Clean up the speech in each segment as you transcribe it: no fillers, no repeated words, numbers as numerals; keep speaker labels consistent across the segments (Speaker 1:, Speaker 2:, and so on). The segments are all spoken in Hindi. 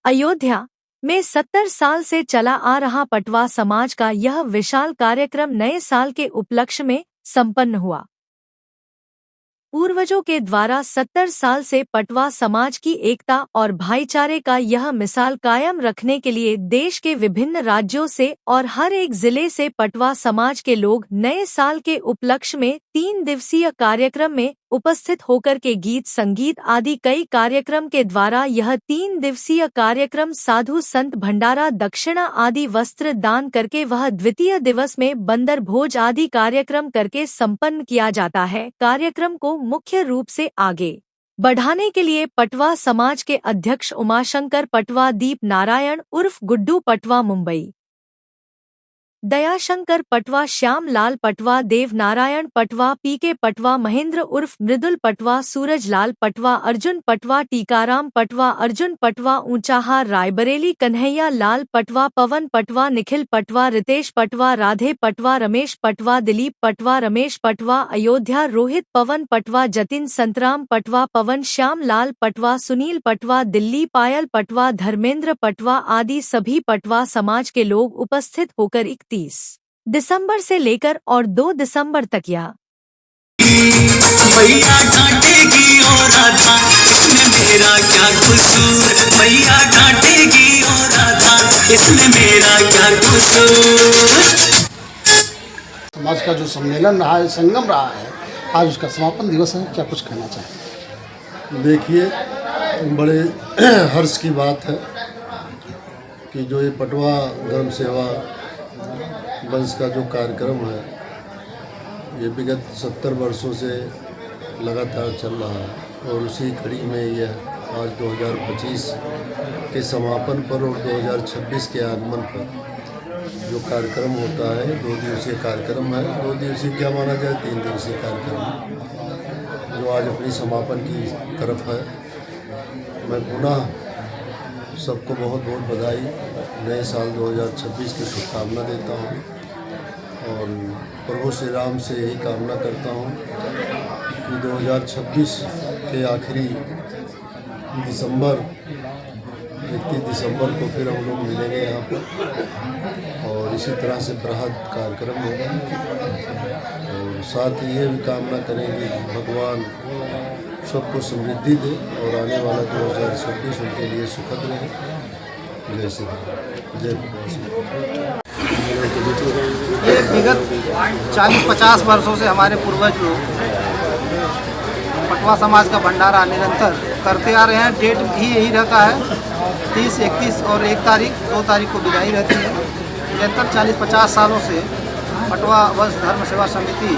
Speaker 1: अयोध्या में 70 साल से चला आ रहा पटवा समाज का यह विशाल कार्यक्रम नए साल के उपलक्ष्य में संपन्न हुआ। पूर्वजों के द्वारा 70 साल से पटवा समाज की एकता और भाईचारे का यह मिसाल कायम रखने के लिए देश के विभिन्न राज्यों से और हर एक जिले से पटवा समाज के लोग नए साल के उपलक्ष्य में 3 दिवसीय कार्यक्रम में उपस्थित होकर के गीत संगीत आदि कई कार्यक्रम के द्वारा यह 3 दिवसीय कार्यक्रम साधु संत भंडारा दक्षिणा आदि वस्त्र दान करके वह द्वितीय दिवस में बंदर भोज आदि कार्यक्रम करके संपन्न किया जाता है। कार्यक्रम को मुख्य रूप से आगे बढ़ाने के लिए पटवा समाज के अध्यक्ष उमाशंकर पटवा, दीप नारायण उर्फ गुड्डू पटवा मुंबई, दयाशंकर पटवा, श्याम लाल पटवा, देव नारायण पटवा, पीके पटवा, महेंद्र उर्फ मृदुल पटवा, सूरज लाल पटवा, अर्जुन पटवा, टीकाराम पटवा, अर्जुन पटवा, ऊंचाहार रायबरेली, कन्हैया लाल पटवा, पवन पटवा, निखिल पटवा, रितेश पटवा, राधे पटवा, रमेश पटवा, दिलीप पटवा, रमेश पटवा, अयोध्या, रोहित, पवन पटवा, जतिन, संतराम पटवा, पवन, श्याम लाल पटवा, सुनील पटवा, दिल्ली, पायल पटवा, धर्मेंद्र पटवा आदि सभी पटवा समाज के लोग उपस्थित होकर 31 दिसंबर से लेकर और 2 दिसंबर तक यह
Speaker 2: मैया डांटेगी और राधा, इसमें मेरा क्या कसूर। मैया डांटेगी और राधा, इसमें मेरा क्या कसूर।
Speaker 3: समाज का जो सम्मेलन रहा है, संगम रहा है, आज उसका समापन दिवस है। क्या कुछ कहना चाहें?
Speaker 4: देखिए, बड़े हर्ष की बात है कि जो ये पटवा धर्म सेवा वंश का जो कार्यक्रम है, ये विगत 70 वर्षों से लगातार चल रहा है और उसी कड़ी में यह आज 2025 के समापन पर और 2026 के आगमन पर जो कार्यक्रम होता है, 2 दिवसीय कार्यक्रम है। 2 दिवसीय क्या माना जाए, 3 दिवसीय कार्यक्रम जो आज अपनी समापन की तरफ है। मैं पुनः सबको बहुत बहुत बधाई, नए साल 2026 की शुभकामना देता हूँ और प्रभु श्री राम से यही कामना करता हूँ कि 2026 के आखिरी दिसंबर 31 दिसंबर को फिर हम लोग मिलेंगे यहाँ पर और इसी तरह से बृहद कार्यक्रम होगा। और साथ ही ये भी कामना करेंगे कि भगवान सबको समृद्धि दे और आने वाला 2026 उनके लिए सुखद रहे। जय श्री राम, जय।
Speaker 5: ये विगत 40-50 वर्षों से हमारे पूर्वज लोग पटवा समाज का भंडारा निरंतर करते आ रहे हैं। डेट भी यही रहता है, 30, 31 और 1 तारीख, 2 तारीख को विदाई रहती है। निरंतर 40-50 सालों से पटवा वंश धर्म सेवा समिति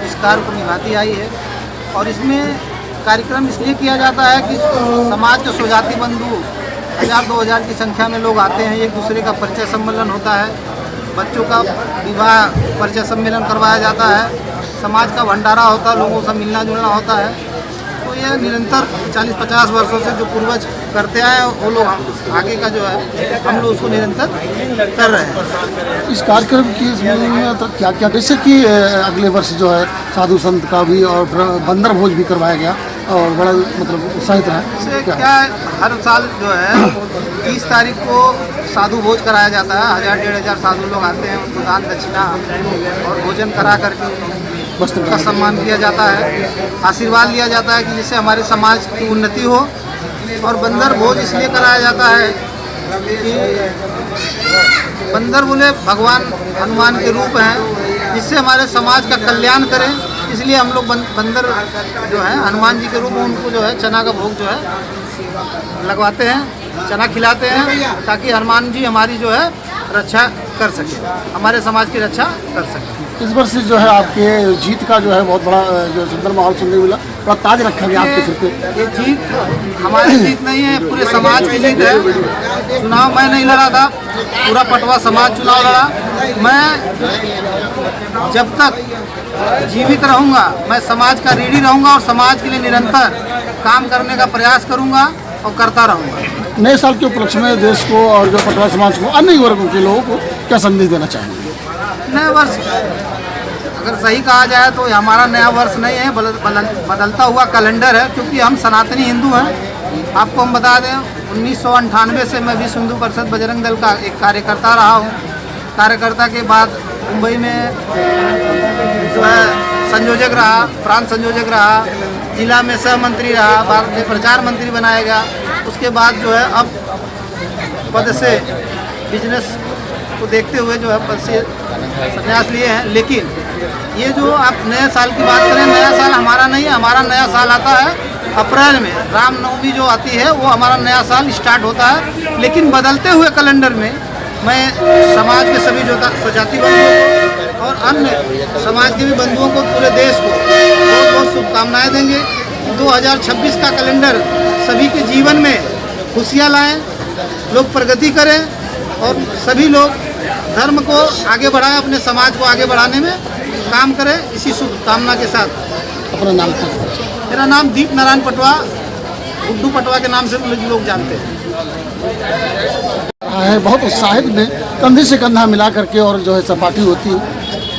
Speaker 5: इस कार्य को निभाती आई है और इसमें कार्यक्रम इसलिए किया जाता है कि समाज के स्वजाति बंधु 1000-2000 की संख्या में लोग आते हैं। एक दूसरे का परिचय सम्मेलन होता है, बच्चों का विवाह परिचय सम्मेलन करवाया जाता है, समाज का भंडारा होता है, लोगों से मिलना जुलना होता है। तो यह निरंतर 40-50 वर्षों से जो पूर्वज करते आए वो लोग आगे का जो है हम लोग उसको निरंतर कर रहे हैं।
Speaker 3: इस कार्यक्रम की तो क्या क्या, जैसे कि अगले वर्ष जो है साधु संत का भी और बंदर भोज भी करवाया गया और बड़ा मतलब उत्साहित रहा।
Speaker 5: इससे क्या हर साल जो है 30 तारीख को साधु भोज कराया जाता है। 1000-1500 साधु लोग आते हैं, उनको दान दक्षिणा और भोजन करा करके वस्त्र का सम्मान किया जाता है, आशीर्वाद लिया जाता है कि जिससे हमारे समाज की उन्नति हो। और बंदर भोज इसलिए कराया जाता है कि बंदर बोले भगवान हनुमान के रूप हैं, जिससे हमारे समाज का कल्याण करें। इसलिए हम लोग बंदर जो है हनुमान जी के रूप में उनको जो है चना का भोग जो है लगवाते हैं, चना खिलाते हैं ताकि हनुमान जी हमारी जो है रक्षा कर सके, हमारे समाज की रक्षा कर सके।
Speaker 3: इस वर्ष जो है आपके जीत का जो है बहुत बड़ा जो सुंदर माहौल सुनने मिला, बड़ा ताज रखा गया आपके सिर पे।
Speaker 5: ये जीत हमारी जीत नहीं है, पूरे समाज की जीत है। चुनाव मैं नहीं लड़ा था, पूरा पटवा समाज चुनाव लड़ा। मैं जब तक जीवित रहूँगा मैं समाज का ऋणी रहूँगा और समाज के लिए निरंतर काम करने का प्रयास करूँगा और करता रहूँगा।
Speaker 3: नए साल के उपलक्ष्य में देश को और जो पटवा समाज को, अन्य वर्गों के लोगों को क्या संदेश देना चाहेंगे?
Speaker 5: नया वर्ष अगर सही कहा जाए तो हमारा नया वर्ष नहीं है, बदलता हुआ कैलेंडर है, क्योंकि हम सनातनी हिंदू हैं। आपको हम बता दें 1998 से मैं विश्व हिंदू परिषद बजरंग दल का एक कार्यकर्ता रहा हूँ। कार्यकर्ता के बाद मुंबई में जो है संयोजक रहा, प्रांत संयोजक रहा, जिला में सह मंत्री रहा, बाद में प्रचार मंत्री बनाया गया। उसके बाद जो है अब पद से बिजनेस को देखते हुए जो है पद से संन्यास लिए हैं। लेकिन ये जो आप नए साल की बात करें, नया साल हमारा नहीं है। हमारा नया साल आता है अप्रैल में, रामनवमी जो आती है वो हमारा नया साल स्टार्ट होता है। लेकिन बदलते हुए कैलेंडर में मैं समाज के सभी जो स्वजाति बंधुओं को और अन्य समाज के भी बंधुओं को, पूरे देश को बहुत बहुत शुभकामनाएं देंगे। 2026 का कैलेंडर सभी के जीवन में खुशियाँ लाएं, लोग प्रगति करें और सभी लोग धर्म को आगे बढ़ाएं, अपने समाज को आगे बढ़ाने में काम करें। इसी शुभकामना के साथ
Speaker 3: अपना नाम
Speaker 5: मेरा नाम दीप नारायण पटवा, गुड्डू पटवा के नाम से लोग जानते हैं।
Speaker 3: है बहुत उत्साहित में कंधे से कंधा मिला करके और जो है सपाटी होती है।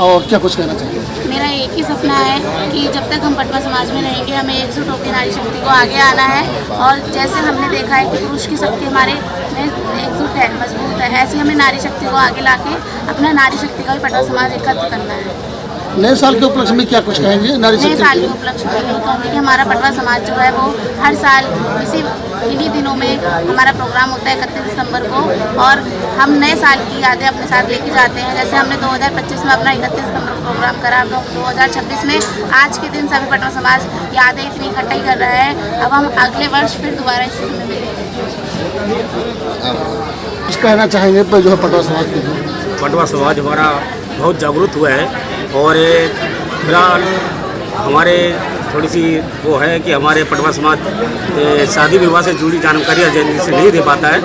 Speaker 3: और क्या कुछ कहना चाहिए?
Speaker 6: मेरा एक ही सपना है कि जब तक हम पटवा समाज में रहेंगे हमें एकजुट होकर नारी शक्ति को आगे आना है। और जैसे हमने देखा है कि पुरुष की शक्ति हमारे में एकजुट है, मजबूत है, ऐसे हमें नारी शक्ति को आगे लाके अपना नारी शक्ति का भी पटवा समाज एकत्र करना है।
Speaker 3: नए साल के उपलक्ष्य में क्या कुछ कहेंगे नारी
Speaker 6: नए
Speaker 3: शक्ति
Speaker 6: साल के उपलक्ष्य में यही कहूँगी कि हमारा पटवा समाज जो है वो हर साल इन्हीं दिनों में हमारा प्रोग्राम होता है 31 दिसंबर को, और हम नए साल की यादें अपने साथ लेके जाते हैं। जैसे हमने 2025 में अपना 31 दिसंबर को प्रोग्राम करा, तो 2026 में आज के दिन सभी पटवा समाज यादें इतनी इकट्ठी कर रहा है। अब हम अगले वर्ष फिर दोबारा इस दिन में मिलेंगे।
Speaker 3: कुछ कहना चाहेंगे तो जो है पटवा समाज के?
Speaker 7: पटवा समाज हमारा बहुत जागरूक हुआ है और फिलहाल हमारे थोड़ी सी वो है कि हमारे पटवा समाज शादी विवाह से जुड़ी जानकारियाँ जल्दी से नहीं दे पाता है।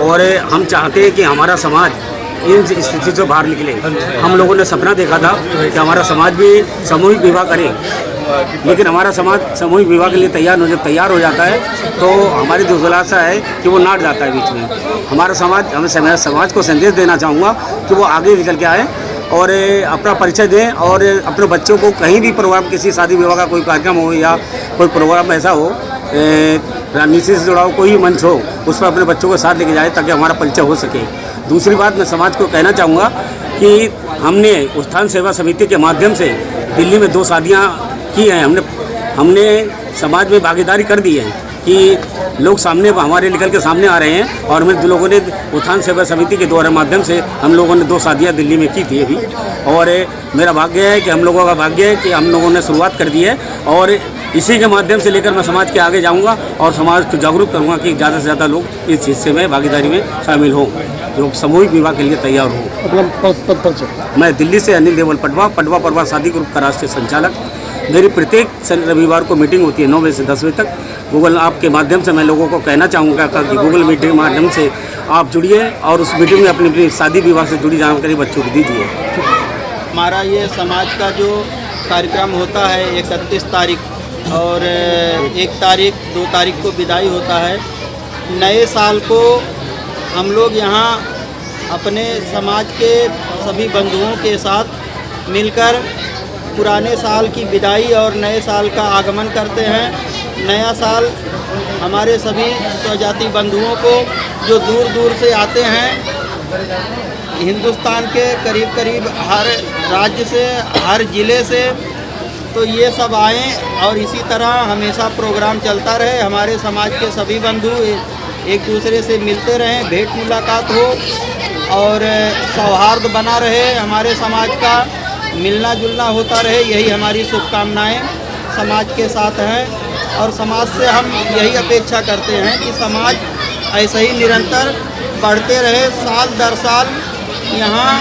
Speaker 7: और हम चाहते हैं कि हमारा समाज इन स्थिति से बाहर निकले। हम लोगों ने सपना देखा था कि हमारा समाज भी सामूहिक विवाह करे, लेकिन हमारा समाज सामूहिक विवाह के लिए तैयार हो जाता है तो हमारी दुर्दशा है कि वो नाट जाता है बीच में। हमारा समाज, हमें समाज को संदेश देना चाहूँगा कि वो आगे निकल के आए और अपना परिचय दें और अपने बच्चों को कहीं भी प्रोग्राम, किसी शादी विवाह का कोई कार्यक्रम हो या कोई प्रोग्राम ऐसा हो, राजनीति से जुड़ा हो, कोई भी मंच हो, उस पर अपने बच्चों को साथ लेके जाए ताकि हमारा परिचय हो सके। दूसरी बात, मैं समाज को कहना चाहूँगा कि हमने उत्थान सेवा समिति के माध्यम से दिल्ली में 2 शादियाँ की हैं। हमने समाज में भागीदारी कर दी है कि लोग सामने हमारे निकल के सामने आ रहे हैं और हम लोगों ने उत्थान सेवा समिति के द्वारा माध्यम से हम लोगों ने 2 शादियाँ दिल्ली में की थी अभी। और मेरा भाग्य है कि हम लोगों का भाग्य है कि हम लोगों ने शुरुआत कर दी है और इसी के माध्यम से लेकर मैं समाज के आगे जाऊंगा और समाज को जागरूक करूंगा कि ज़्यादा से ज़्यादा लोग इस हिस्से में भागीदारी में शामिल हों, लोग सामूहिक विवाह के लिए तैयार हों। मैं दिल्ली से अनिल देवल पटवा परिवार शादी ग्रुप का राष्ट्रीय संचालक। मेरी प्रत्येक रविवार को मीटिंग होती है 9 बजे से 10 बजे तक। गूगल ऐप के माध्यम से मैं लोगों को कहना चाहूँगा कि गूगल मीटिंग के माध्यम से आप जुड़िए और उस मीटिंग में अपनी शादी विवाह से जुड़ी जानकारी बच्चों को दीजिए।
Speaker 8: हमारा ये समाज का जो कार्यक्रम होता है 31 तारीख और 1 तारीख 2 तारीख को विदाई होता है। नए साल को हम लोग यहाँ अपने समाज के सभी बंधुओं के साथ मिलकर पुराने साल की विदाई और नए साल का आगमन करते हैं। नया साल हमारे सभी स्वजाति बंधुओं को जो दूर दूर से आते हैं, हिंदुस्तान के करीब करीब हर राज्य से, हर ज़िले से, तो ये सब आएँ और इसी तरह हमेशा प्रोग्राम चलता रहे। हमारे समाज के सभी बंधु एक दूसरे से मिलते रहें, भेंट मुलाकात हो और सौहार्द बना रहे, हमारे समाज का मिलना जुलना होता रहे। यही हमारी शुभकामनाएं समाज के साथ हैं और समाज से हम यही अपेक्षा करते हैं कि समाज ऐसे ही निरंतर बढ़ते रहे। साल दर साल यहाँ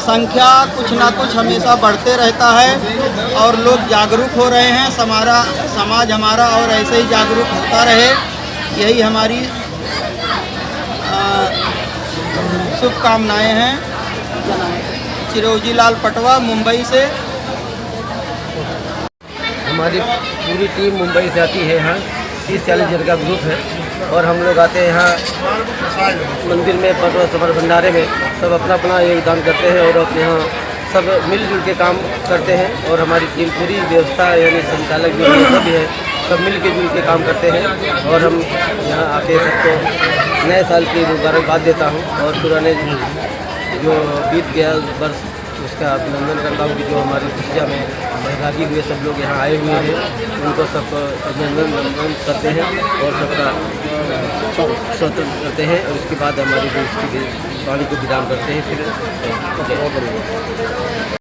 Speaker 8: संख्या कुछ ना कुछ हमेशा बढ़ते रहता है और लोग जागरूक हो रहे हैं। समाज हमारा और ऐसे ही जागरूक होता रहे, यही हमारी शुभकामनाएं हैं। चिरौजी लाल पटवा, मुंबई से।
Speaker 9: हमारी पूरी टीम मुंबई से आती है। यहाँ 30-40 जन का ग्रुप है और हम लोग आते हैं यहाँ मंदिर में, पटवा सफर भंडारे में सब अपना अपना योगदान करते हैं और अपने यहाँ सब मिलजुल के काम करते हैं। और हमारी टीम पूरी व्यवस्था यानी संचालक भी है, सब है, सब मिल के जुल के काम करते हैं। और हम यहाँ आके सबको नए साल की मुबारकबाद देता हूँ और पुराने जो बीत गया वर्ष उसका अभिनंदन करता हूँ कि जो हमारी खुशियाँ में सहभागी हुए सब लोग यहाँ आए हुए हैं, उनको सबको अभिनंदन करते हैं और सबका स्वतंत्र करते हैं। और उसके बाद हमारी जो इसकी वाणी को विराम करते हैं। फिर